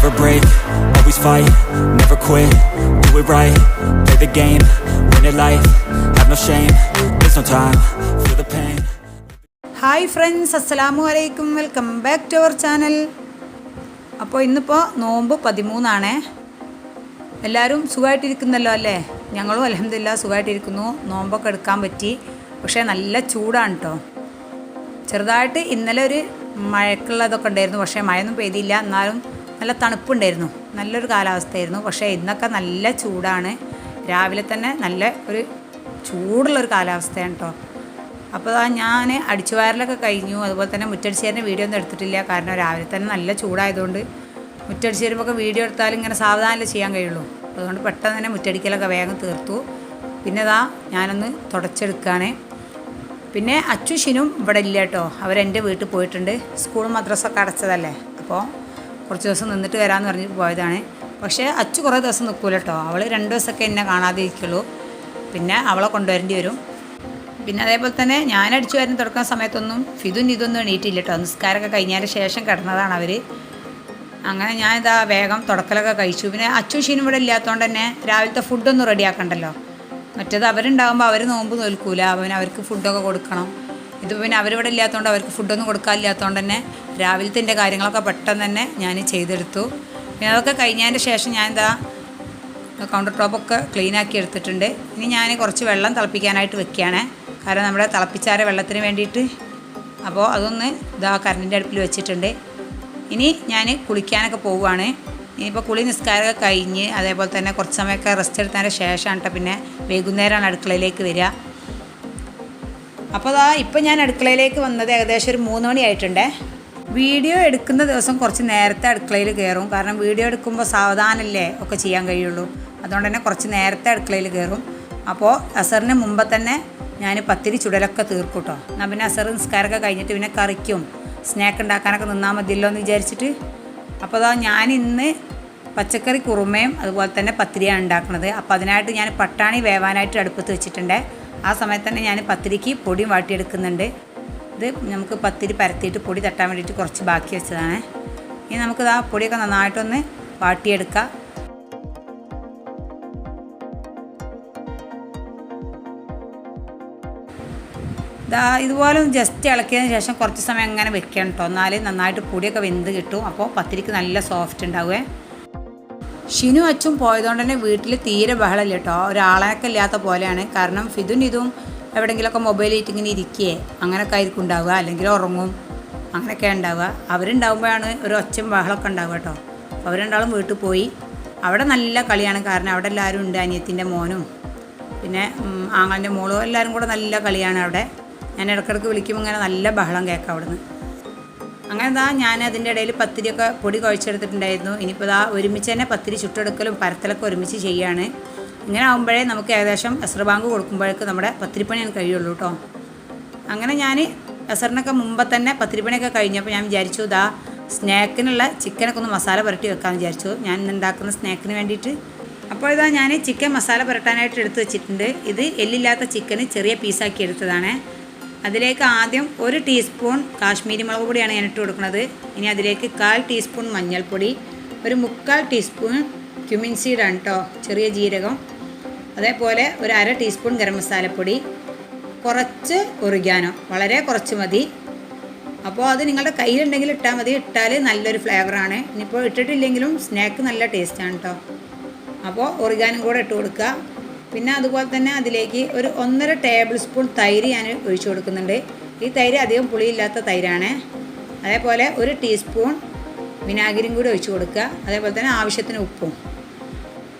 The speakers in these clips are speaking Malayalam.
never break, always fight, never quit, do it right, play the game, win it life, have no shame, there's no time, feel the pain. Hi friends, അസ്സലാമു അലൈക്കും. Welcome back to our channel. അപ്പോൾ ഇന്നിപ്പോൾ നോമ്പ് 13 എല്ലാവരും സുഖമായിട്ടിരിക്കുന്നല്ലോ അല്ലേ? ഞങ്ങളും അൽഹംദുലില്ലാഹ് സുഖമായിട്ടിരിക്കുന്നു. നോമ്പൊക്കെ എടുക്കാൻ പറ്റി. പക്ഷേ നല്ല ചൂടാണ് കേട്ടോ. ചെറുതായിട്ട് ഇന്നലെ ഒരു മഴക്കുള്ളതൊക്കെ ഉണ്ടായിരുന്നു, പക്ഷേ മഴയൊന്നും പെയ്തില്ല. എന്നാലും നല്ല തണുപ്പുണ്ടായിരുന്നു, നല്ലൊരു കാലാവസ്ഥയായിരുന്നു. പക്ഷേ ഇന്നൊക്കെ നല്ല ചൂടാണ്. രാവിലെ തന്നെ നല്ല ഒരു ചൂടുള്ളൊരു കാലാവസ്ഥയാണ് കേട്ടോ. അപ്പോൾ ഞാൻ അടിച്ചുവാരലൊക്കെ കഴിഞ്ഞു. അതുപോലെ തന്നെ മുറ്റടിച്ചേരിൻ്റെ വീഡിയോ ഒന്നും എടുത്തിട്ടില്ല, കാരണം രാവിലെ തന്നെ നല്ല ചൂടായതുകൊണ്ട് മുറ്റടിച്ച് വരുമ്പോൾ വീഡിയോ എടുത്താലും ഇങ്ങനെ സാവധാനമല്ലേ ചെയ്യാൻ കഴിയുള്ളൂ. അതുകൊണ്ട് പെട്ടെന്ന് തന്നെ മുറ്റടിക്കലൊക്കെ വേഗം തീർത്തു. പിന്നെ ഞാനൊന്ന് തുടച്ചെടുക്കുകയാണ്. പിന്നെ അച്ചുഷിനും ഇവിടെ ഇല്ല കേട്ടോ, അവരെൻ്റെ വീട്ടിൽ പോയിട്ടുണ്ട്. സ്കൂളും മദ്രസൊക്കെ അടച്ചതല്ലേ, അപ്പോൾ കുറച്ച് ദിവസം നിന്നിട്ട് വരാമെന്ന് പറഞ്ഞിട്ട് പോയതാണ്. പക്ഷേ അച്ചു കുറേ ദിവസം നിൽക്കൂല കേട്ടോ. അവൾ 2 ദിവസമൊക്കെ എന്നെ കാണാതെ ഇരിക്കുള്ളൂ. പിന്നെ അവളെ കൊണ്ടുവരേണ്ടി വരും. പിന്നെ അതേപോലെ തന്നെ ഞാൻ അടിച്ചു വരുന്ന തുടക്കുന്ന സമയത്തൊന്നും ഇതൊന്നും എണീറ്റില്ല കേട്ടോ. നിസ്കാരമൊക്കെ കഴിഞ്ഞതിന് ശേഷം കിടന്നതാണ് അവർ. അങ്ങനെ ഞാനിതാ വേഗം തുടക്കലൊക്കെ കഴിച്ചു. പിന്നെ അച്ചുഷീനും ഇവിടെ ഇല്ലാത്തതുകൊണ്ട് തന്നെ രാവിലത്തെ ഫുഡൊന്നും റെഡിയാക്കണ്ടല്ലോ. മറ്റേത് അവരുണ്ടാകുമ്പോൾ അവർ നോമ്പ് നോൽക്കൂല, അവർക്ക് ഫുഡൊക്കെ കൊടുക്കണം. ഇത് പിന്നെ അവരിവിടെ ഇല്ലാത്തതുകൊണ്ട് അവർക്ക് ഫുഡൊന്നും കൊടുക്കാനില്ലാത്തതുകൊണ്ട് തന്നെ രാവിലത്തെ എൻ്റെ കാര്യങ്ങളൊക്കെ പെട്ടെന്ന് തന്നെ ഞാൻ ചെയ്തെടുത്തു. പിന്നെ അതൊക്കെ കഴിഞ്ഞതിൻ്റെ ശേഷം ഞാനിതാ കൗണ്ടർ ടോപ്പൊക്കെ ക്ലീനാക്കി എടുത്തിട്ടുണ്ട്. ഇനി ഞാൻ കുറച്ച് വെള്ളം തിളപ്പിക്കാനായിട്ട് വെക്കുകയാണ്, കാരണം നമ്മുടെ തിളപ്പിച്ചാര വെള്ളത്തിന് വേണ്ടിയിട്ട്. അപ്പോൾ അതൊന്ന് കറണ്ടിൻ്റെ അടുപ്പിൽ വെച്ചിട്ടുണ്ട്. ഇനി ഞാൻ കുളിക്കാനൊക്കെ പോവുകയാണ്. ഇനിയിപ്പോൾ കുളി നിസ്കാരമൊക്കെ കഴിഞ്ഞ് അതേപോലെ തന്നെ കുറച്ച് സമയമൊക്കെ റെസ്റ്റ് എടുത്തതിന് ശേഷമാണ് കേട്ടോ പിന്നെ വൈകുന്നേരമാണ് അടുക്കളയിലേക്ക് വരിക. അപ്പോൾ ഇപ്പം ഞാൻ അടുക്കളയിലേക്ക് വന്നത് ഏകദേശം ഒരു 3 മണി ആയിട്ടുണ്ട്. വീഡിയോ എടുക്കുന്ന ദിവസം കുറച്ച് നേരത്തെ അടുക്കളയിൽ കയറും, കാരണം വീഡിയോ എടുക്കുമ്പോൾ സാവധാനമല്ലേ ഒക്കെ ചെയ്യാൻ കഴിയുള്ളൂ. അതുകൊണ്ട് തന്നെ കുറച്ച് നേരത്തെ അടുക്കളയിൽ കയറും. അപ്പോൾ അസറിന് മുമ്പ് തന്നെ ഞാൻ പത്തിരി ചുടലൊക്കെ തീർക്കും കേട്ടോ. എന്നാൽ പിന്നെ അസർ നിസ്കാരമൊക്കെ കഴിഞ്ഞിട്ട് പിന്നെ കറിക്കും സ്നാക്ക് ഉണ്ടാക്കാനൊക്കെ നിന്നാൽ മതിയല്ലോ എന്ന് വിചാരിച്ചിട്ട്. അപ്പോൾ ഞാൻ ഇന്ന് പച്ചക്കറി കുറുമയും അതുപോലെ തന്നെ പത്തിരിയാണ് ഉണ്ടാക്കുന്നത്. അപ്പോൾ അതിനായിട്ട് ഞാൻ പട്ടാണി വേവാനായിട്ട് അടുപ്പത്ത് വെച്ചിട്ടുണ്ട്. ആ സമയത്ത് തന്നെ ഞാൻ പത്തിരിക്ക് പൊടിയും വാട്ടിയെടുക്കുന്നുണ്ട്. ഇത് നമുക്ക് പത്തിരി പരത്തിയിട്ട് പൊടി തട്ടാൻ വേണ്ടിയിട്ട് കുറച്ച് ബാക്കി വെച്ചതാണ്. ഇനി നമുക്ക് പൊടിയൊക്കെ നന്നായിട്ടൊന്ന് വാട്ടിയെടുക്കാം. ഇതുപോലെ ജസ്റ്റ് ഇളക്കിയതിന് ശേഷം കുറച്ച് സമയം അങ്ങനെ വെക്കണം കേട്ടോ, എന്നാലേ നന്നായിട്ട് പൊടിയൊക്കെ വെന്ത് കിട്ടും. അപ്പോൾ പത്തിരിക്ക് നല്ല സോഫ്റ്റ് ഉണ്ടാവുക. ഷിനു അച്ചും പോയതുകൊണ്ട് തന്നെ വീട്ടിൽ തീരെ ബഹളമില്ല കേട്ടോ. ഒരാളൊക്കെ ഇല്ലാത്ത പോലെയാണ്. കാരണം ഇതും എവിടെയെങ്കിലുമൊക്കെ മൊബൈലായിട്ട് ഇങ്ങനെ ഇരിക്കുകയെ അങ്ങനെയൊക്കെ ആയിരിക്കും ഉണ്ടാവുക, അല്ലെങ്കിൽ ഉറങ്ങും, അങ്ങനെയൊക്കെ ഉണ്ടാവുക. അവരുണ്ടാകുമ്പോഴാണ് ഒരു ഒച്ചയും ബഹളമൊക്കെ ഉണ്ടാവുക കേട്ടോ. അപ്പോൾ അവരുണ്ടാളും വീട്ടിൽ പോയി. അവിടെ നല്ല കളിയാണ്, കാരണം അവിടെ എല്ലാവരും ഉണ്ട്. അനിയത്തിൻ്റെ മോനും പിന്നെ ആങ്ങളുടെ മോളും എല്ലാവരും കൂടെ നല്ല കളിയാണ് അവിടെ. ഞാൻ ഇടയ്ക്കിടയ്ക്ക് വിളിക്കുമ്പോൾ ഇങ്ങനെ നല്ല ബഹളം കേൾക്കാം അവിടുന്ന്. അങ്ങനെ ഞാൻ അതിൻ്റെ ഇടയിൽ പത്തിരിയൊക്കെ പൊടി കുഴച്ചെടുത്തിട്ടുണ്ടായിരുന്നു. ഇനിയിപ്പോൾ ഒരുമിച്ച് തന്നെ പത്തിരി ചുട്ടെടുക്കലും പരത്തലൊക്കെ ഒരുമിച്ച് ചെയ്യുകയാണ്. ഇങ്ങനെ ആകുമ്പോഴേ നമുക്ക് ഏകദേശം അസർ ബാങ്ക് കൊടുക്കുമ്പോഴേക്ക് നമ്മുടെ പത്തിരിപ്പണിയാണ് കഴിയുള്ളൂ കേട്ടോ. അങ്ങനെ ഞാൻ അസറിനൊക്കെ മുമ്പ് തന്നെ പത്തിരിപ്പണിയൊക്കെ കഴിഞ്ഞപ്പോൾ ഞാൻ വിചാരിച്ചു സ്നാക്കിനുള്ള ചിക്കനൊക്കെ ഒന്ന് മസാല പുരട്ടി വെക്കാമെന്ന് വിചാരിച്ചു, ഞാൻ ഇന്നുണ്ടാക്കുന്ന സ്നാക്കിന് വേണ്ടിയിട്ട്. അപ്പോൾ ഞാൻ ചിക്കൻ മസാല പുരട്ടാനായിട്ട് എടുത്ത് വെച്ചിട്ടുണ്ട്. ഇത് എല്ലില്ലാത്ത ചിക്കന് ചെറിയ പീസാക്കി എടുത്തതാണ്. അതിലേക്ക് ആദ്യം 1 ടീസ്പൂൺ കാശ്മീരി മുളക് പൊടിയാണ് ഞാൻ ഇട്ട് കൊടുക്കുന്നത്. ഇനി അതിലേക്ക് 1/4 ടീസ്പൂൺ മഞ്ഞൾപ്പൊടി, ഒരു 3/4 ടീസ്പൂൺ ക്യുമിൻ സീഡാണ് കേട്ടോ, ചെറിയ ജീരകം. അതേപോലെ ഒരു 1/2 ടീസ്പൂൺ ഗരം മസാലപ്പൊടി, കുറച്ച് ഒറിഗാനോ, വളരെ കുറച്ച് മതി. അപ്പോൾ അത് നിങ്ങളുടെ കയ്യിലുണ്ടെങ്കിൽ ഇട്ടാൽ മതി, ഇട്ടാൽ നല്ലൊരു ഫ്ലേവറാണ്. ഇനിയിപ്പോൾ ഇട്ടിട്ടില്ലെങ്കിലും സ്നാക്ക് നല്ല ടേസ്റ്റാണ് കേട്ടോ. അപ്പോൾ ഒറിഗാനും കൂടെ ഇട്ട് കൊടുക്കുക. പിന്നെ അതുപോലെ തന്നെ അതിലേക്ക് ഒരു 1.5 ടേബിൾ സ്പൂൺ തൈര് ഞാൻ ഒഴിച്ചു കൊടുക്കുന്നുണ്ട്. ഈ തൈര് അധികം പുളിയില്ലാത്ത തൈരാണ്. അതേപോലെ 1 ടീസ്പൂൺ വിനാഗിരിയും കൂടി ഒഴിച്ചു കൊടുക്കുക. അതേപോലെ തന്നെ ആവശ്യത്തിന് ഉപ്പും.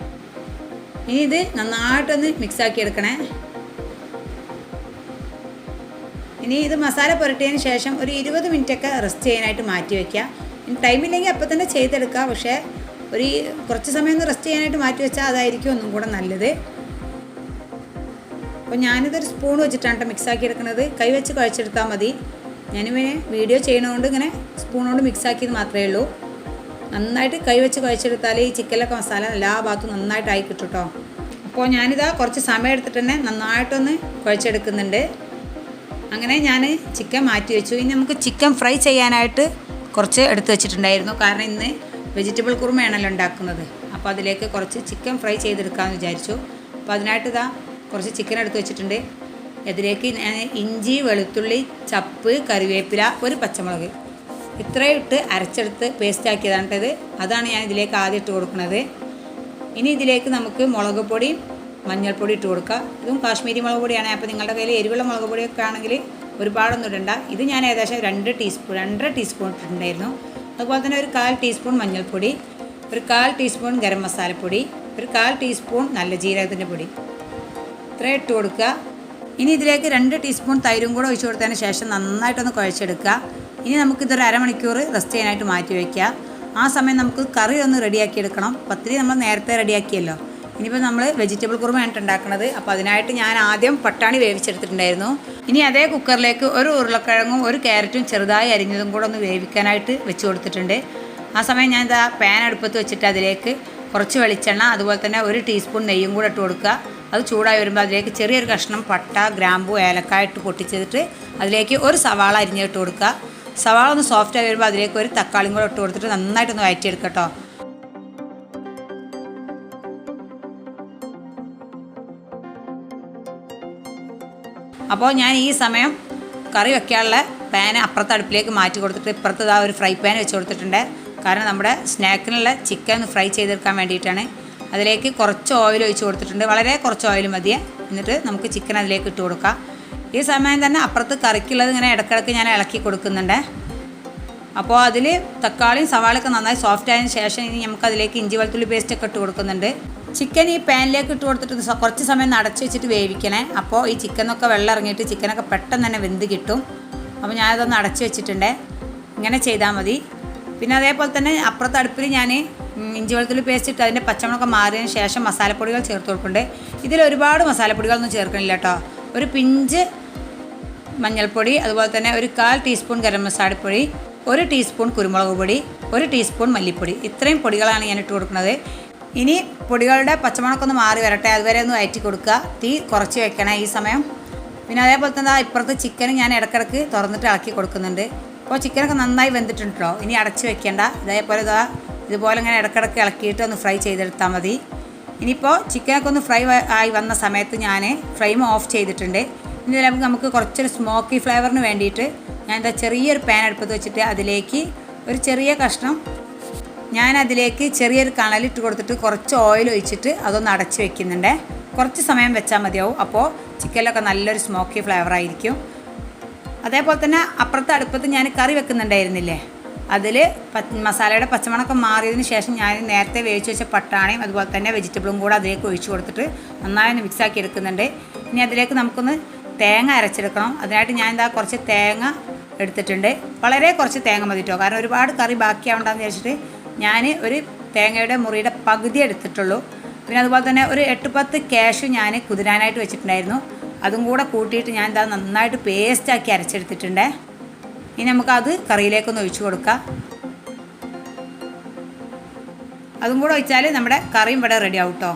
ഇനി ഇത് നന്നായിട്ടൊന്ന് മിക്സാക്കി എടുക്കണേ. ഇനി ഇത് മസാല പുരട്ടിയതിന് ശേഷം ഒരു 20 മിനിറ്റൊക്കെ റെസ്റ്റ് ചെയ്യാനായിട്ട് മാറ്റി വയ്ക്കുക. ഇനി ടൈമില്ലെങ്കിൽ അപ്പം തന്നെ ചെയ്തെടുക്കുക, പക്ഷേ കുറച്ച് സമയം ഒന്ന് റെസ്റ്റ് ചെയ്യാനായിട്ട് മാറ്റി വെച്ചാൽ അതായിരിക്കും ഒന്നും കൂടെ നല്ലത്. അപ്പോൾ ഞാനിതൊരു സ്പൂൺ വെച്ചിട്ടാണ് കേട്ടോ മിക്സാക്കി എടുക്കുന്നത്. കൈ വെച്ച് കുഴച്ചെടുത്താൽ മതി. ഞാനിങ്ങനെ വീഡിയോ ചെയ്യണതുകൊണ്ട് ഇങ്ങനെ സ്പൂൺ കൊണ്ട് മിക്സാക്കിയത് മാത്രമേ ഉള്ളൂ. നന്നായിട്ട് കൈ വെച്ച് കുഴച്ചെടുത്താൽ ഈ ചിക്കനിലൊക്കെ മസാല എല്ലാ ഭാഗത്തും നന്നായിട്ടായി കിട്ടും കേട്ടോ. അപ്പോൾ ഞാനിതാ കുറച്ച് സമയം എടുത്തിട്ട് തന്നെ നന്നായിട്ടൊന്ന് കുഴച്ചെടുക്കുന്നുണ്ട്. അങ്ങനെ ഞാൻ ചിക്കൻ മാറ്റി വെച്ചു. ഇനി നമുക്ക് ചിക്കൻ ഫ്രൈ ചെയ്യാനായിട്ട് കുറച്ച് എടുത്ത് വെച്ചിട്ടുണ്ടായിരുന്നു, കാരണം ഇന്ന് വെജിറ്റബിൾ കുറുമയാണല്ലോ ഉണ്ടാക്കുന്നത്. അപ്പോൾ അതിലേക്ക് കുറച്ച് ചിക്കൻ ഫ്രൈ ചെയ്തെടുക്കാമെന്ന് വിചാരിച്ചു. അപ്പോൾ അതിനായിട്ട് ഇതാ കുറച്ച് ചിക്കൻ എടുത്ത് വെച്ചിട്ടുണ്ട്. ഇതിലേക്ക് ഞാൻ ഇഞ്ചി, വെളുത്തുള്ളി, ചപ്പ്, കറിവേപ്പില, ഒരു പച്ചമുളക് ഇത്രയും ഇട്ട് അരച്ചെടുത്ത് പേസ്റ്റാക്കിയതാണ് ഇത്. അതാണ് ഞാൻ ഇതിലേക്ക് ആദ്യം ഇട്ട് കൊടുക്കുന്നത്. ഇനി ഇതിലേക്ക് നമുക്ക് മുളക് പൊടിയും മഞ്ഞൾപ്പൊടി ഇട്ട് കൊടുക്കുക. ഇതും കാശ്മീരി മുളക് പൊടിയാണ്. അപ്പോൾ നിങ്ങളുടെ കയ്യിൽ എരിവുള്ള മുളക് പൊടിയൊക്കെ ആണെങ്കിൽ ഒരുപാടൊന്നും ഇടണ്ട. ഇത് ഞാൻ ഏകദേശം 2 ടീസ്പൂൺ 2.5 ടീസ്പൂൺ ഇട്ടിട്ടുണ്ടായിരുന്നു. അതുപോലെ തന്നെ ഒരു 1/4 ടീസ്പൂൺ മഞ്ഞൾപ്പൊടി, ഒരു 1/4 ടീസ്പൂൺ ഗരം മസാലപ്പൊടി, ഒരു 1/4 ടീസ്പൂൺ നല്ല ജീരകത്തിൻ്റെ പൊടി ഇത്രയും ഇട്ട് കൊടുക്കുക. ഇനി ഇതിലേക്ക് 2 ടീസ്പൂൺ തൈരും കൂടെ ഒഴിച്ച് കൊടുത്തതിന് ശേഷം നന്നായിട്ടൊന്ന് കുഴച്ചെടുക്കുക. ഇനി നമുക്കിതൊരു അരമണിക്കൂർ റെസ്റ്റ് ചെയ്യാനായിട്ട് മാറ്റി വയ്ക്കുക. ആ സമയം നമുക്ക് കറി ഒന്ന് റെഡിയാക്കി എടുക്കണം. പത്തിരി നമ്മൾ നേരത്തെ റെഡിയാക്കിയല്ലോ. ഇനിയിപ്പോൾ നമ്മൾ വെജിറ്റബിൾ കുറുമയാണ് ഉണ്ടാക്കുന്നത്. അപ്പോൾ അതിനായിട്ട് ഞാൻ ആദ്യം പട്ടാണി വേവിച്ചെടുത്തിട്ടുണ്ടായിരുന്നു. ഇനി അതേ കുക്കറിലേക്ക് ഒരു ഉരുളക്കിഴങ്ങും ഒരു ക്യാരറ്റും ചെറുതായി അരിഞ്ഞതും കൂടെ ഒന്ന് വേവിക്കാനായിട്ട് വെച്ച് കൊടുത്തിട്ടുണ്ട്. ആ സമയം ഞാൻ ഇതാ പാൻ അടുപ്പത്ത് വെച്ചിട്ട് അതിലേക്ക് കുറച്ച് വെളിച്ചെണ്ണ, അതുപോലെ തന്നെ 1 ടീസ്പൂൺ നെയ്യും കൂടെ ഇട്ട് കൊടുക്കുക. അത് ചൂടായി വരുമ്പോൾ അതിലേക്ക് ചെറിയൊരു കഷ്ണം പട്ട, ഗ്രാമ്പു, ഏലക്കായ ഇട്ട് പൊട്ടിച്ചെടുത്തിട്ട് അതിലേക്ക് ഒരു സവാള അരിഞ്ഞിട്ട് കൊടുക്കുക. സവാള ഒന്ന് സോഫ്റ്റായി വരുമ്പോൾ അതിലേക്ക് ഒരു തക്കാളിയും കൂടെ ഇട്ട് കൊടുത്തിട്ട് നന്നായിട്ടൊന്ന് വഴറ്റിയെടുക്കുക കേട്ടോ. അപ്പോൾ ഞാൻ ഈ സമയം കറി വെക്കാനുള്ള പാൻ അപ്പുറത്തെ അടുപ്പിലേക്ക് മാറ്റി കൊടുത്തിട്ട് ഇപ്പുറത്ത് ഇതാ ഒരു ഫ്രൈ പാൻ വെച്ച് കൊടുത്തിട്ടുണ്ട്. കാരണം നമ്മുടെ സ്നാക്കിനുള്ള ചിക്കൻ ഫ്രൈ ചെയ്തെടുക്കാൻ വേണ്ടിയിട്ടാണ്. അതിലേക്ക് കുറച്ച് ഓയിൽ ഒഴിച്ച് കൊടുത്തിട്ടുണ്ട്. വളരെ കുറച്ച് ഓയിൽ മതിയെ. എന്നിട്ട് നമുക്ക് ചിക്കൻ അതിലേക്ക് ഇട്ട് കൊടുക്കാം. ഈ സമയം തന്നെ അപ്പുറത്ത് കറിക്കുള്ളത് ഇങ്ങനെ ഇടയ്ക്കിടയ്ക്ക് ഞാൻ ഇളക്കി കൊടുക്കുന്നുണ്ട്. അപ്പോൾ അതിൽ തക്കാളിയും സവാളയൊക്കെ നന്നായി സോഫ്റ്റ് ആയതിനു ശേഷം ഇനി നമുക്കതിലേക്ക് ഇഞ്ചി വെളുത്തുള്ളി പേസ്റ്റൊക്കെ ഇട്ട് കൊടുക്കുന്നുണ്ട്. ചിക്കൻ ഈ പാനിലേക്ക് ഇട്ട് കൊടുത്തിട്ട് കുറച്ച് സമയം അടച്ച് വെച്ചിട്ട് വേവിക്കണേ. അപ്പോൾ ഈ ചിക്കനൊക്കെ വെള്ളം ഇറങ്ങിയിട്ട് ചിക്കനൊക്കെ പെട്ടെന്ന് തന്നെ വെന്ത് കിട്ടും. അപ്പോൾ ഞാനതൊന്ന് അടച്ച് വെച്ചിട്ടുണ്ട്. ഇങ്ങനെ ചെയ്താൽ മതി. പിന്നെ അതേപോലെ തന്നെ അപ്പുറത്തെ അടുപ്പിൽ ഞാൻ ഇഞ്ചി വെളുത്തുള്ളി പേസ്റ്റ് ഇട്ട് അതിൻ്റെ പച്ചമുളകൊക്കെ മാറിയതിന് ശേഷം മസാലപ്പൊടികൾ ചേർത്ത് കൊടുക്കുന്നുണ്ട്. ഇതിൽ ഒരുപാട് മസാലപ്പൊടികളൊന്നും ചേർക്കണില്ല കേട്ടോ. ഒരു പിഞ്ച് മഞ്ഞൾപ്പൊടി, അതുപോലെ തന്നെ ഒരു 1/4 ടീസ്പൂൺ ഗരം മസാലപ്പൊടി, 1 ടീസ്പൂൺ കുരുമുളക് പൊടി, 1 ടീസ്പൂൺ മല്ലിപ്പൊടി ഇത്രയും പൊടികളാണ് ഞാൻ ഇട്ട് കൊടുക്കുന്നത്. ഇനി പൊടികളുടെ പച്ചമുളകൊന്ന് മാറി വരട്ടെ. അതുവരെ ഒന്ന് വഴറ്റി കൊടുക്കുക. തീ കുറച്ച് വെക്കണം ഈ സമയം. പിന്നെ അതേപോലെ തന്നെ ഇപ്പുറത്ത് ചിക്കൻ ഞാൻ ഇടയ്ക്കിടയ്ക്ക് തുറന്നിട്ട് ഇളക്കി കൊടുക്കുന്നുണ്ട്. അപ്പോൾ ചിക്കനൊക്കെ നന്നായി വെന്തിട്ടുണ്ടോ. ഇനി അടച്ച് വെക്കേണ്ട. ഇതേപോലെ ഇതുപോലെ ഇങ്ങനെ ഇടയ്ക്കിടയ്ക്ക് ഇളക്കിയിട്ട് ഒന്ന് ഫ്രൈ ചെയ്തെടുത്താൽ മതി. ഇനിയിപ്പോൾ ചിക്കനൊക്കെ ഒന്ന് ഫ്രൈ ആയി വന്ന സമയത്ത് ഞാൻ ഫ്ലെയിം ഓഫ് ചെയ്തിട്ടുണ്ട്. ഇനി ഇതിലേക്ക് നമുക്ക് കുറച്ചൊരു സ്മോക്കി ഫ്ലേവറിന് വേണ്ടിയിട്ട് ഞാൻ ചെറിയൊരു പാൻ അടുപ്പത്ത് വെച്ചിട്ട് അതിലേക്ക് ഒരു ചെറിയ കഷ്ണം ചെറിയൊരു കണലിട്ട് കൊടുത്തിട്ട് കുറച്ച് ഓയിൽ ഒഴിച്ചിട്ട് അതൊന്ന് അടച്ച് വെക്കുന്നുണ്ട്. കുറച്ച് സമയം വെച്ചാൽ മതിയാവും. അപ്പോൾ ചിക്കനിലൊക്കെ നല്ലൊരു സ്മോക്കി ഫ്ലേവറായിരിക്കും. അതേപോലെ തന്നെ അപ്പുറത്തെ അടുപ്പത്ത് ഞാൻ കറി വെക്കുന്നുണ്ടായിരുന്നില്ലേ, അതിൽ മസാലയുടെ പച്ചമണക്കം മാറിയതിന് ശേഷം ഞാൻ നേരത്തെ വേവിച്ച് വെച്ച പട്ടാണിയും അതുപോലെ തന്നെ വെജിറ്റബിളും കൂടെ അതിലേക്ക് ഒഴിച്ച് കൊടുത്തിട്ട് നന്നായി ഒന്ന് മിക്സാക്കി എടുക്കുന്നുണ്ട്. ഇനി അതിലേക്ക് നമുക്കൊന്ന് തേങ്ങ അരച്ചെടുക്കണം. അതിനായിട്ട് ഞാൻ കുറച്ച് തേങ്ങ എടുത്തിട്ടുണ്ട്. വളരെ കുറച്ച് തേങ്ങ മതി കേട്ടോ. കാരണം ഒരുപാട് കറി ബാക്കിയാവണ്ടെന്ന് വിചാരിച്ചിട്ട് ഞാൻ ഒരു തേങ്ങയുടെ മുറിയുടെ പകുതി എടുത്തിട്ടുള്ളൂ. പിന്നെ അതുപോലെ തന്നെ ഒരു 8-10 കാഷ്യൂ ഞാൻ കുതിരാനായിട്ട് വെച്ചിട്ടുണ്ടായിരുന്നു. അതും കൂടെ കൂട്ടിയിട്ട് ഞാൻ നന്നായിട്ട് പേസ്റ്റാക്കി അരച്ചെടുത്തിട്ടുണ്ട്. ഇനി നമുക്കത് കറിയിലേക്കൊന്ന് ഒഴിച്ച് കൊടുക്കാം. അതും കൂടെ ഒഴിച്ചാൽ നമ്മുടെ കറിയും ഇവിടെ റെഡി ആവും കേട്ടോ.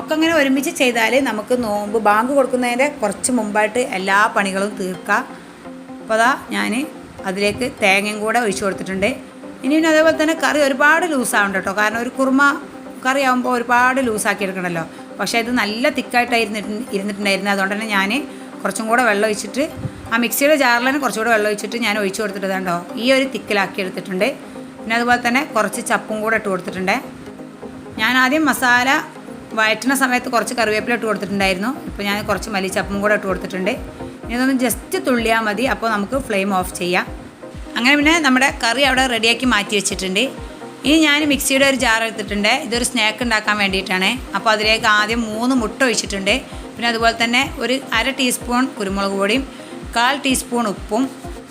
ഒക്കെ ഇങ്ങനെ ഒരുമിച്ച് ചെയ്താൽ നമുക്ക് നോമ്പ് ബാങ്ക് കൊടുക്കുന്നതിൻ്റെ കുറച്ച് മുമ്പായിട്ട് എല്ലാ പണികളും തീർക്കാം. അപ്പോൾ അതാ ഞാൻ അതിലേക്ക് തേങ്ങയും കൂടെ ഒഴിച്ച് കൊടുത്തിട്ടുണ്ട്. ഇനി അതേപോലെ തന്നെ കറി ഒരുപാട് ലൂസാവണ്ട കേട്ടോ. കാരണം ഒരു കുറുമ കറി ആകുമ്പോൾ ഒരുപാട് ലൂസാക്കി എടുക്കണമല്ലോ. പക്ഷേ ഇത് നല്ല തിക്കായിട്ടായിരുന്നു ഇരുന്നിട്ടുണ്ടായിരുന്നു. അതുകൊണ്ട് തന്നെ ഞാൻ കുറച്ചും കൂടെ വെള്ളം ഒഴിച്ചിട്ട് ആ മിക്സിയുടെ ജാറിൽ തന്നെ കുറച്ചുകൂടെ വെള്ളം ഒഴിച്ചിട്ട് ഞാൻ ഒഴിച്ച് കൊടുത്തിട്ട് കണ്ടോ ഈ ഒരു തിക്കിലാക്കി എടുത്തിട്ടുണ്ട്. പിന്നെ അതുപോലെ തന്നെ കുറച്ച് ചപ്പും കൂടെ ഇട്ട് കൊടുത്തിട്ടുണ്ട്. ഞാൻ ആദ്യം മസാല വഴറ്റുന്ന സമയത്ത് കുറച്ച് കറിവേപ്പില ഇട്ട് കൊടുത്തിട്ടുണ്ടായിരുന്നു. ഇപ്പോൾ ഞാൻ കുറച്ച് മല്ലിച്ചപ്പും കൂടെ ഇട്ട് കൊടുത്തിട്ടുണ്ട്. ഇനി ഇതൊന്ന് ജസ്റ്റ് തുള്ളിയാൽ മതി. അപ്പോൾ നമുക്ക് ഫ്ലെയിം ഓഫ് ചെയ്യാം. അങ്ങനെ പിന്നെ നമ്മുടെ കറി അവിടെ റെഡിയാക്കി മാറ്റി വെച്ചിട്ടുണ്ട്. ഇനി ഞാൻ മിക്സിയുടെ ഒരു ജാർ എടുത്തിട്ടുണ്ട്. ഇതൊരു സ്നാക്ക് ഉണ്ടാക്കാൻ വേണ്ടിയിട്ടാണ്. അപ്പോൾ അതിലേക്ക് ആദ്യം 3 മുട്ട ഒഴിച്ചിട്ടുണ്ട്. പിന്നെ അതുപോലെ തന്നെ ഒരു 1/2 ടീസ്പൂൺ കുരുമുളക് പൊടിയും 1/4 ടീസ്പൂൺ ഉപ്പും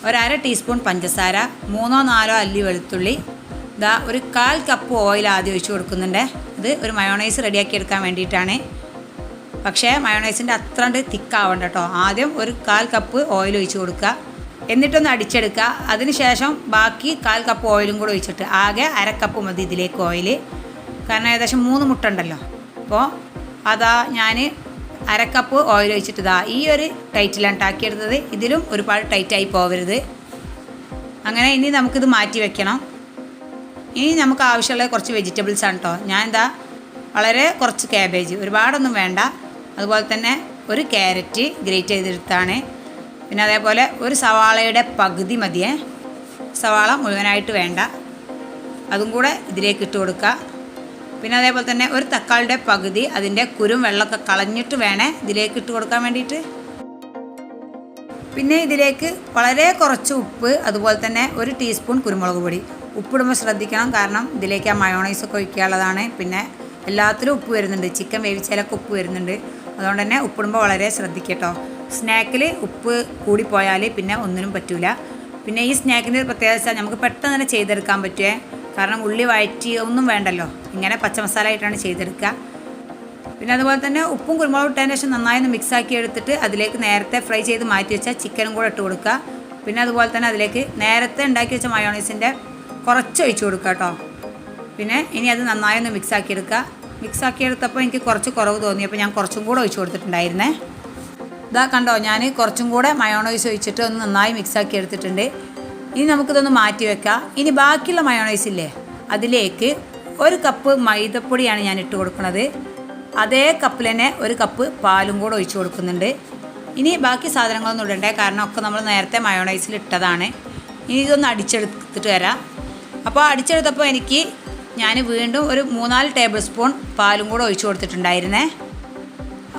1/2 ടീസ്പൂൺ പഞ്ചസാര 3-4 അല്ലി വെളുത്തുള്ളി ഒരു 1/4 കപ്പ് ഓയിൽ ആദ്യം ഒഴിച്ച് കൊടുക്കുന്നുണ്ട്. ഇത് ഒരു മയോണൈസ് റെഡിയാക്കി എടുക്കാൻ വേണ്ടിയിട്ടാണ്. പക്ഷേ മയോണൈസിൻ്റെ അത്ര തിക്കാവണ്ട കേട്ടോ. ആദ്യം ഒരു 1/4 കപ്പ് ഓയിൽ ഒഴിച്ച് കൊടുക്കുക. എന്നിട്ടൊന്ന് അടിച്ചെടുക്കുക. അതിന് ശേഷം ബാക്കി 1/4 കപ്പ് ഓയിലും കൂടെ ഒഴിച്ചിട്ട് ആകെ 1/2 കപ്പ് മതി ഇതിലേക്ക് ഓയിൽ. കാരണം ഏകദേശം 3 മുട്ട ഉണ്ടല്ലോ. അപ്പോൾ ഞാൻ 1/2 കപ്പ് ഓയിൽ ഒഴിച്ചിട്ട് ഈ ഒരു ടൈറ്റിലാണ് ഉണ്ടാക്കിയെടുത്തത്. ഇതിലും ഒരുപാട് ടൈറ്റായി പോകരുത്. അങ്ങനെ ഇനി നമുക്കിത് മാറ്റി വെക്കണം. ഇനി നമുക്ക് ആവശ്യമുള്ള കുറച്ച് വെജിറ്റബിൾസ് ആണ് കേട്ടോ. ഞാൻ എന്താ വളരെ കുറച്ച് ക്യാബേജ്, ഒരുപാടൊന്നും വേണ്ട, അതുപോലെ തന്നെ ഒരു ക്യാരറ്റ് ഗ്രേറ്റ് ചെയ്തെടുത്താണ്. പിന്നെ അതേപോലെ ഒരു സവാളയുടെ പകുതി മതിയേ, സവാള മുഴുവനായിട്ട് വേണ്ട, അതും കൂടെ ഇതിലേക്ക് ഇട്ട് കൊടുക്കുക. പിന്നെ അതേപോലെ തന്നെ ഒരു തക്കാളിയുടെ പകുതി, അതിൻ്റെ കുരും വെള്ളമൊക്കെ കളഞ്ഞിട്ട് വേണേ ഇതിലേക്ക് ഇട്ട് കൊടുക്കാൻ വേണ്ടിയിട്ട്. പിന്നെ ഇതിലേക്ക് വളരെ കുറച്ച് ഉപ്പ്, അതുപോലെ തന്നെ ഒരു ടീസ്പൂൺ കുരുമുളക് പൊടി. ഉപ്പിടുമ്പോൾ ശ്രദ്ധിക്കണം, കാരണം ഇതിലേക്ക് ആ മയോണൈസൊക്കെ ഒഴിക്കാനുള്ളതാണ്. പിന്നെ എല്ലാത്തിലും ഉപ്പ് വരുന്നുണ്ട്, ചിക്കൻ വേവിച്ചാലൊക്കെ ഉപ്പ് വരുന്നുണ്ട്, അതുകൊണ്ട് തന്നെ ഉപ്പിടുമ്പോൾ വളരെ ശ്രദ്ധിക്കട്ടോ. സ്നാക്കിൽ ഉപ്പ് കൂടിപ്പോയാൽ പിന്നെ ഒന്നിനും പറ്റില്ല. പിന്നെ ഈ സ്നാക്കിൻ്റെ ഒരു പ്രത്യേകത വെച്ചാൽ നമുക്ക് പെട്ടെന്ന് തന്നെ ചെയ്തെടുക്കാൻ പറ്റുമേ, കാരണം ഉള്ളി വഴറ്റി ഒന്നും വേണ്ടല്ലോ, ഇങ്ങനെ പച്ച മസാല ആയിട്ടാണ് ചെയ്തെടുക്കുക. പിന്നെ അതുപോലെ തന്നെ ഉപ്പും കുരുമുളകും ഇട്ടതിന് ശേഷം നന്നായി ഒന്ന് മിക്സാക്കി എടുത്തിട്ട് അതിലേക്ക് നേരത്തെ ഫ്രൈ ചെയ്ത് മാറ്റി വെച്ചാൽ ചിക്കനും കൂടെ ഇട്ട് കൊടുക്കുക. പിന്നെ അതുപോലെ തന്നെ അതിലേക്ക് നേരത്തെ ഉണ്ടാക്കി വെച്ച മയോണൈസിൻ്റെ കുറച്ച് ഒഴിച്ച് കൊടുക്കുക കേട്ടോ. പിന്നെ ഇനി അത് നന്നായി ഒന്ന് മിക്സാക്കി എടുക്കുക. മിക്സാക്കി എടുത്തപ്പോൾ എനിക്ക് കുറച്ച് കുറവ് തോന്നിയപ്പോൾ ഞാൻ കുറച്ചും കൂടെ ഒഴിച്ച് കൊടുത്തിട്ടുണ്ടായിരുന്നേ. ഇതാ കണ്ടോ, ഞാൻ കുറച്ചും കൂടെ മയോണൈസ് ഒഴിച്ചിട്ട് ഒന്ന് നന്നായി മിക്സാക്കി എടുത്തിട്ടുണ്ട്. ഇനി നമുക്കിതൊന്ന് മാറ്റി വെക്കാം. ഇനി ബാക്കിയുള്ള മയോണൈസ് ഇല്ലേ, അതിലേക്ക് ഒരു കപ്പ് മൈദപ്പൊടിയാണ് ഞാൻ ഇട്ട് കൊടുക്കുന്നത്. അതേ കപ്പിൽ തന്നെ ഒരു കപ്പ് പാലും കൂടെ ഒഴിച്ച് കൊടുക്കുന്നുണ്ട്. ഇനി ബാക്കി സാധനങ്ങളൊന്നും ഇടണ്ടേ, കാരണം ഒക്കെ നമ്മൾ നേരത്തെ മയോണൈസിൽ ഇട്ടതാണ്. ഇനി ഇതൊന്ന് അടിച്ചെടുത്തിട്ട് വരാം. അപ്പോൾ അടിച്ചെടുത്തപ്പോൾ ഞാൻ വീണ്ടും ഒരു 3-4 ടേബിൾ സ്പൂൺ പാലും കൂടെ ഒഴിച്ച് കൊടുത്തിട്ടുണ്ടായിരുന്നേ,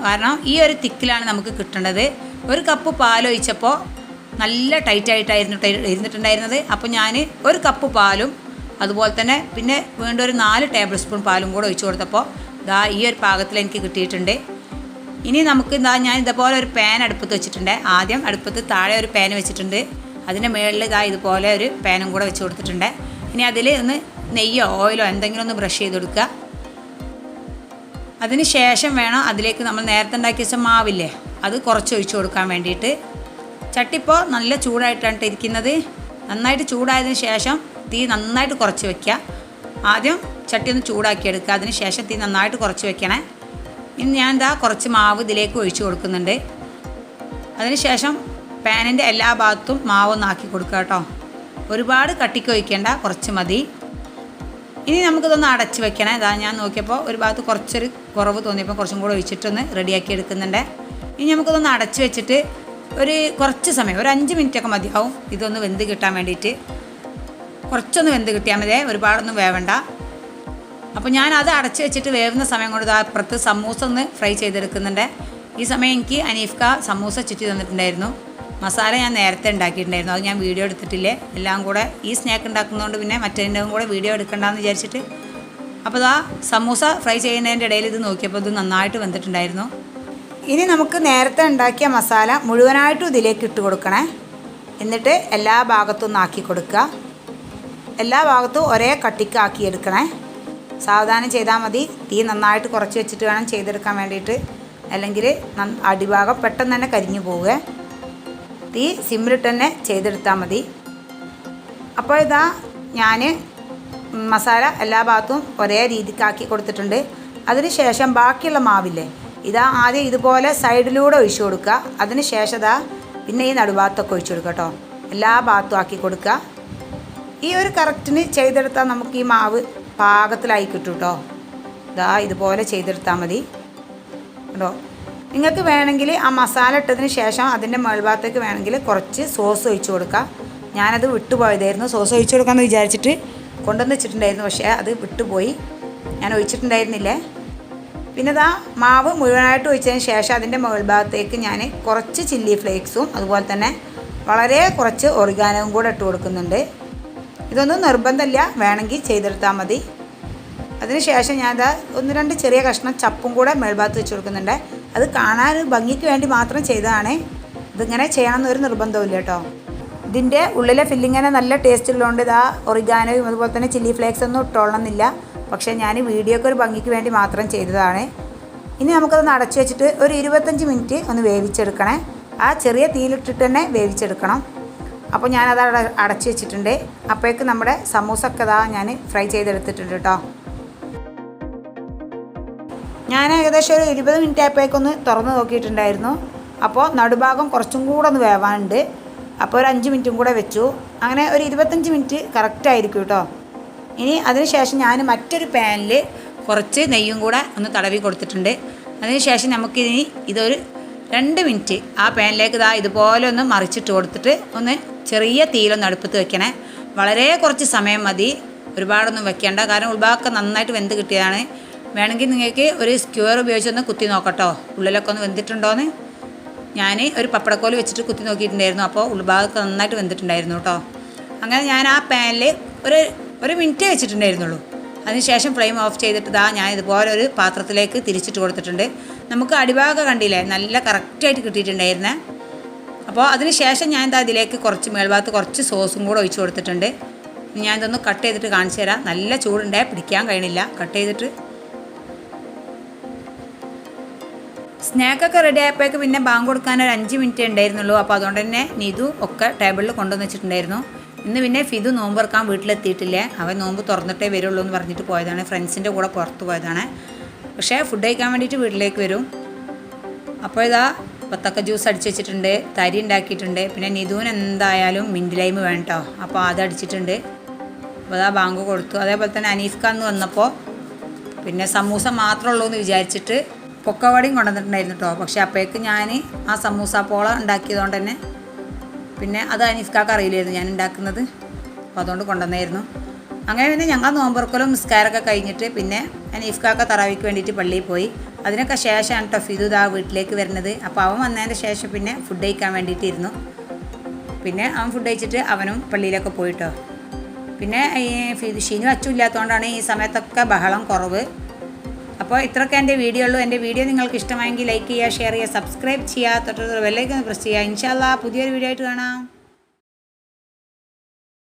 കാരണം ഈ ഒരു തിക്കിലാണ് നമുക്ക് കിട്ടേണ്ടത്. ഒരു കപ്പ് പാലൊഴിച്ചപ്പോൾ നല്ല ഇരുന്നിട്ടുണ്ടായിരുന്നത്. അപ്പോൾ ഞാൻ ഒരു കപ്പ് പാലും അതുപോലെ തന്നെ പിന്നെ വീണ്ടും ഒരു 4 ടേബിൾ സ്പൂൺ പാലും കൂടെ ഒഴിച്ച് കൊടുത്തപ്പോൾ ഇതാ ഈ ഒരു പാകത്തിൽ എനിക്ക് കിട്ടിയിട്ടുണ്ട്. ഇനി നമുക്ക് ഞാൻ ഇതുപോലെ ഒരു പാൻ അടുപ്പത്ത് വെച്ചിട്ടുണ്ട്. ആദ്യം അടുപ്പത്ത് താഴെ ഒരു പാൻ വെച്ചിട്ടുണ്ട്, അതിൻ്റെ മുകളിൽ ഇതുപോലെ ഒരു പാനും കൂടെ വെച്ച് കൊടുത്തിട്ടുണ്ട്. ഇനി അതിൽ ഒന്ന് നെയ്യോ ഓയിലോ എന്തെങ്കിലും ഒന്ന് ബ്രഷ് ചെയ്ത് കൊടുക്കുക. അതിന് ശേഷം വേണം അതിലേക്ക് നമ്മൾ നേരത്തെ ഉണ്ടാക്കി വെച്ച മാവില്ലേ, അത് കുറച്ച് ഒഴിച്ച് കൊടുക്കാൻ വേണ്ടിയിട്ട്. ചട്ടിപ്പോൾ നല്ല ചൂടായിട്ടാണ് ഇരിക്കുന്നത്. നന്നായിട്ട് ചൂടായതിന് ശേഷം തീ നന്നായിട്ട് കുറച്ച് വയ്ക്കുക. ആദ്യം ചട്ടി ഒന്ന് ചൂടാക്കിയെടുക്കുക, അതിന് ശേഷം തീ നന്നായിട്ട് കുറച്ച് വെക്കണേ. ഇനി ഞാൻ കുറച്ച് മാവ് ഇതിലേക്ക് ഒഴിച്ച് കൊടുക്കുന്നുണ്ട്. അതിന് ശേഷം പാനിൻ്റെ എല്ലാ ഭാഗത്തും മാവൊന്നാക്കി കൊടുക്കുക കേട്ടോ. ഒരുപാട് കട്ടിക്ക് ഒഴിക്കേണ്ട, കുറച്ച് മതി. ഇനി നമുക്കിതൊന്ന് അടച്ച് വെക്കണേ. ഞാൻ നോക്കിയപ്പോൾ ഒരു ഭാഗത്ത് കുറച്ചൊരു കുറവ് തോന്നിയപ്പോൾ കുറച്ചും കൂടെ ഒഴിച്ചിട്ടൊന്ന് റെഡിയാക്കി എടുക്കുന്നുണ്ട്. ഇനി നമുക്കിതൊന്ന് അടച്ച് വെച്ചിട്ട് കുറച്ച് സമയം, ഒരു 5 മിനിറ്റൊക്കെ മതിയാവും ഇതൊന്ന് വെന്ത് കിട്ടാൻ വേണ്ടിയിട്ട്. കുറച്ചൊന്ന് വെന്ത് കിട്ടിയാൽ മതി, ഒരുപാടൊന്നും വേവണ്ട. അപ്പോൾ ഞാൻ അത് അടച്ച് വെച്ചിട്ട് വേവുന്ന സമയം കൊണ്ട് അപ്പുറത്ത് സമൂസ ഒന്ന് ഫ്രൈ ചെയ്തെടുക്കുന്നുണ്ട്. ഈ സമയം എനിക്ക് അനീഫ്ക സമൂസ ചുറ്റി തന്നിട്ടുണ്ടായിരുന്നു. മസാല ഞാൻ നേരത്തെ ഉണ്ടാക്കിയിട്ടുണ്ടായിരുന്നു, അത് ഞാൻ വീഡിയോ എടുത്തിട്ടില്ലേ. എല്ലാം കൂടെ ഈ സ്നാക്ക് ഉണ്ടാക്കുന്നതുകൊണ്ട് പിന്നെ മറ്റേതിൻ്റെയും കൂടെ വീഡിയോ എടുക്കണ്ടെന്ന് വിചാരിച്ചിട്ട്. അപ്പോൾ സമൂസ ഫ്രൈ ചെയ്യുന്നതിൻ്റെ ഇടയിൽ ഇത് നോക്കിയപ്പോൾ ഇത് നന്നായിട്ട് വെന്തിട്ടുണ്ടായിരുന്നു. ഇനി നമുക്ക് നേരത്തെ ഉണ്ടാക്കിയ മസാല മുഴുവനായിട്ടും ഇതിലേക്ക് ഇട്ട് കൊടുക്കണേ. എന്നിട്ട് എല്ലാ ഭാഗത്തും ഒന്ന് ആക്കി കൊടുക്കുക. എല്ലാ ഭാഗത്തും ഒരേ കട്ടിക്ക് ആക്കി എടുക്കണേ. സാവധാനം ചെയ്താൽ മതി, തീ നന്നായിട്ട് കുറച്ച് വെച്ചിട്ട് വേണം ചെയ്തെടുക്കാൻ വേണ്ടിയിട്ട്, അല്ലെങ്കിൽ അടിഭാഗം പെട്ടെന്ന് തന്നെ കരിഞ്ഞു പോവുക. തീ സിമ്മിലിട്ട് തന്നെ ചെയ്തെടുത്താൽ മതി. അപ്പോൾ ഞാൻ മസാല എല്ലാ ഭാഗത്തും ഒരേ രീതിക്കാക്കി കൊടുത്തിട്ടുണ്ട്. അതിന് ശേഷം ബാക്കിയുള്ള മാവില്ലേ, ആദ്യം ഇതുപോലെ സൈഡിലൂടെ ഒഴിച്ചു കൊടുക്കുക. അതിന് ശേഷം പിന്നെ ഈ നടുഭാഗത്തൊക്കെ ഒഴിച്ചു കൊടുക്കുക കേട്ടോ. എല്ലാ ഭാഗത്തും ആക്കി കൊടുക്കുക. ഈ ഒരു കറക്റ്റിന് ചെയ്തെടുത്താൽ നമുക്ക് ഈ മാവ് പാകത്തിലായി കിട്ടും കേട്ടോ. ഇതുപോലെ ചെയ്തെടുത്താൽ മതി കേട്ടോ. നിങ്ങൾക്ക് വേണമെങ്കിൽ ആ മസാല ഇട്ടതിന് ശേഷം അതിൻ്റെ മേൽഭാഗത്തേക്ക് വേണമെങ്കിൽ കുറച്ച് സോസ് ഒഴിച്ച് കൊടുക്കുക. ഞാനത് വിട്ടുപോയതായിരുന്നു, സോസ് ഒഴിച്ച് കൊടുക്കാമെന്ന് വിചാരിച്ചിട്ട് കൊണ്ടുവന്ന് വെച്ചിട്ടുണ്ടായിരുന്നു, പക്ഷേ അത് വിട്ടുപോയി, ഞാൻ ഒഴിച്ചിട്ടുണ്ടായിരുന്നില്ലേ. പിന്നെ മാവ് മുഴുവനായിട്ട് ഒഴിച്ചതിന് ശേഷം അതിൻ്റെ മേൽഭാഗത്തേക്ക് ഞാൻ കുറച്ച് ചില്ലി ഫ്ലേക്സും അതുപോലെ തന്നെ വളരെ കുറച്ച് ഒറിഗാനോവും കൂടെ ഇട്ട് കൊടുക്കുന്നുണ്ട്. ഇതൊന്നും നിർബന്ധമില്ല, വേണമെങ്കിൽ ചെയ്തെടുത്താൽ മതി. അതിനുശേഷം ഞാൻ 1-2 ചെറിയ കഷ്ണം ചപ്പും കൂടെ മേൽഭാഗത്ത് വെച്ച് കൊടുക്കുന്നുണ്ട്. അത് കാണാൻ ഭംഗിക്ക് വേണ്ടി മാത്രം ചെയ്തതാണ്. ഇതിങ്ങനെ ചെയ്യണമെന്നൊരു നിർബന്ധമില്ല കേട്ടോ. ഇതിൻ്റെ ഉള്ളിലെ ഫില്ലിങ്ങനെ നല്ല ടേസ്റ്റുള്ളതുകൊണ്ട് ഒറിഗാനോയും അതുപോലെ തന്നെ ചില്ലി ഫ്ലേക്സ് ഒന്നും ഇട്ടോളണമെന്നില്ല, പക്ഷേ ഞാൻ വീഡിയോക്ക് ഒരു ഭംഗിക്ക് വേണ്ടി മാത്രം ചെയ്തതാണ്. ഇനി നമുക്കതൊന്ന് അടച്ചു വെച്ചിട്ട് ഒരു 25 മിനിറ്റ് ഒന്ന് വേവിച്ചെടുക്കണേ. ആ ചെറിയ തീയിലിട്ടിട്ട് തന്നെ വേവിച്ചെടുക്കണം. അപ്പോൾ ഞാനത് അടച്ചു വെച്ചിട്ടുണ്ട്. അപ്പോഴേക്ക് നമ്മുടെ സമൂസൊക്കെ ഞാൻ ഫ്രൈ ചെയ്തെടുത്തിട്ടുണ്ട് കേട്ടോ. ഞാൻ ഏകദേശം ഒരു 20 മിനിറ്റ് ആയപ്പോഴേക്കൊന്ന് തുറന്ന് നോക്കിയിട്ടുണ്ടായിരുന്നു. അപ്പോൾ നടുഭാഗം കുറച്ചും കൂടെ ഒന്ന് വേവാനുണ്ട്. അപ്പോൾ ഒരു 5 മിനിറ്റും കൂടെ വെച്ചു. അങ്ങനെ ഒരു 25 മിനിറ്റ് കറക്റ്റായിരിക്കും കേട്ടോ. ഇനി അതിനുശേഷം ഞാൻ മറ്റൊരു പാനിൽ കുറച്ച് നെയ്യും കൂടെ ഒന്ന് തടവി കൊടുത്തിട്ടുണ്ട്. അതിനുശേഷം നമുക്കിനി ഇതൊരു 2 മിനിറ്റ് ആ പാനിലേക്ക് ഇതുപോലെ ഒന്ന് മറിച്ചിട്ട് കൊടുത്തിട്ട് ഒന്ന് ചെറിയ തീയിലൊന്ന് അടുപ്പത്ത് വെക്കണേ. വളരെ കുറച്ച് സമയം മതി, ഒരുപാടൊന്നും വെക്കേണ്ട. കാരണം ഉൾഭാഗമൊക്കെ നന്നായിട്ട് വെന്ത് കിട്ടിയതാണ്. വേണമെങ്കിൽ നിങ്ങൾക്ക് ഒരു സ്ക്വയർ ഉപയോഗിച്ചൊന്ന് കുത്തി നോക്കട്ടോ, ഉള്ളിലൊക്കെ ഒന്ന് വെന്തിട്ടുണ്ടോയെന്ന്. ഞാൻ ഒരു പപ്പടക്കോല് വെച്ചിട്ട് കുത്തി നോക്കിയിട്ടുണ്ടായിരുന്നു. അപ്പോൾ ഉൾഭാഗമൊക്കെ നന്നായിട്ട് വെന്തിട്ടുണ്ടായിരുന്നു കേട്ടോ. അങ്ങനെ ഞാൻ ആ പാനിൽ ഒരു മിനിറ്റ് വെച്ചിട്ടുണ്ടായിരുന്നുള്ളൂ. അതിനുശേഷം ഫ്ലെയിം ഓഫ് ചെയ്തിട്ട് ഞാൻ ഇതുപോലെ ഒരു പാത്രത്തിലേക്ക് തിരിച്ചിട്ട് കൊടുത്തിട്ടുണ്ട്. നമുക്ക് അടിഭാഗം കണ്ടില്ലേ, നല്ല കറക്റ്റായിട്ട് കിട്ടിയിട്ടുണ്ടായിരുന്നേ. അപ്പോൾ അതിന് ശേഷം ഞാൻ ഇതിലേക്ക് കുറച്ച് മേൽഭാഗത്ത് കുറച്ച് സോസും കൂടെ ഒഴിച്ച് കൊടുത്തിട്ടുണ്ട്. ഞാൻ ഇതൊന്ന് കട്ട് ചെയ്തിട്ട് കാണിച്ചു തരാം. നല്ല ചൂടുണ്ടേ, പിടിക്കാൻ കഴിയണില്ല. കട്ട് ചെയ്തിട്ട് സ്നാക്കൊക്കെ റെഡി ആയപ്പോഴേക്ക് പിന്നെ ബാങ്ക് കൊടുക്കാൻ ഒരു 5 മിനിറ്റ് ഉണ്ടായിരുന്നുള്ളൂ. അപ്പോൾ അതുകൊണ്ട് തന്നെ നിതു ഒക്കെ ടേബിളിൽ കൊണ്ടുവന്ന് വെച്ചിട്ടുണ്ടായിരുന്നു. ഇന്ന് പിന്നെ ഫിദു നോമ്പ് തുറക്കാൻ വീട്ടിലെത്തിയിട്ടില്ല. അവൻ നോമ്പ് തുറന്നിട്ടേ വരുള്ളൂ എന്ന് പറഞ്ഞിട്ട് പോയതാണ്. ഫ്രണ്ട്സിൻ്റെ കൂടെ പുറത്ത് പോയതാണ്. പക്ഷേ ഫുഡ് കഴിക്കാൻ വേണ്ടിയിട്ട് വീട്ടിലേക്ക് വരും. അപ്പോൾ ബത്തക്ക ജ്യൂസ് അടിച്ച് വെച്ചിട്ടുണ്ട്, തരി ഉണ്ടാക്കിയിട്ടുണ്ട്. പിന്നെ നിതുവിന് എന്തായാലും മിൻറ്റ് ലൈം വേണം കേട്ടോ. അപ്പോൾ അത് അടിച്ചിട്ടുണ്ട്. അപ്പോൾ ബാങ്ക് കൊടുത്തു. അതേപോലെ തന്നെ അനീഫ്ക്കാന്ന് വന്നപ്പോൾ പിന്നെ സമൂസ മാത്രമേ ഉള്ളൂ എന്ന് വിചാരിച്ചിട്ട് പൊക്കവടയും കൊണ്ടുവന്നിട്ടുണ്ടായിരുന്നു കേട്ടോ. പക്ഷേ അപ്പോഴേക്ക് ഞാൻ ആ സമൂസ പോള ഉണ്ടാക്കിയതുകൊണ്ട് തന്നെ പിന്നെ അത് അനീഫ്ക്കാക്ക് അറിയില്ലായിരുന്നു ഞാൻ ഉണ്ടാക്കുന്നത്. അപ്പോൾ അതുകൊണ്ട് കൊണ്ടുവന്നായിരുന്നു. അങ്ങനെ പിന്നെ ഞങ്ങൾ നോമ്പുറക്കലും നിസ്കാരമൊക്കെ കഴിഞ്ഞിട്ട് പിന്നെ അനീഫ്ക്കാക്ക തറാവിക്ക് വേണ്ടിയിട്ട് പള്ളിയിൽ പോയി. അതിനൊക്കെ ശേഷമാണ് കേട്ടോ ഫിദു വീട്ടിലേക്ക് വരുന്നത്. അപ്പോൾ അവൻ വന്നതിന് ശേഷം പിന്നെ ഫുഡ് കഴിക്കാൻ വേണ്ടിയിട്ടിരുന്നു. പിന്നെ അവൻ ഫുഡ് കഴിച്ചിട്ട് അവനും പള്ളിയിലൊക്കെ പോയിട്ടോ. പിന്നെ ഈ ഷിനു അച്ചുമില്ലാത്തതുകൊണ്ടാണ് ഈ സമയത്തൊക്കെ ബഹളം കുറവ്. അപ്പോൾ ഇത്രയൊക്കെ എൻ്റെ വീഡിയോ ഉള്ളൂ. എൻ്റെ വീഡിയോ നിങ്ങൾക്ക് ഇഷ്ടമായെങ്കിൽ ലൈക്ക് ചെയ്യുക, ഷെയർ ചെയ്യുക, സബ്സ്ക്രൈബ് ചെയ്യുക, തൊട്ടുള്ള ബെല്ലൈക്കൺ പ്രസ് ചെയ്യുക. ഇൻഷാ അല്ലാഹ് പുതിയൊരു വീഡിയോ ആയിട്ട് കാണാം.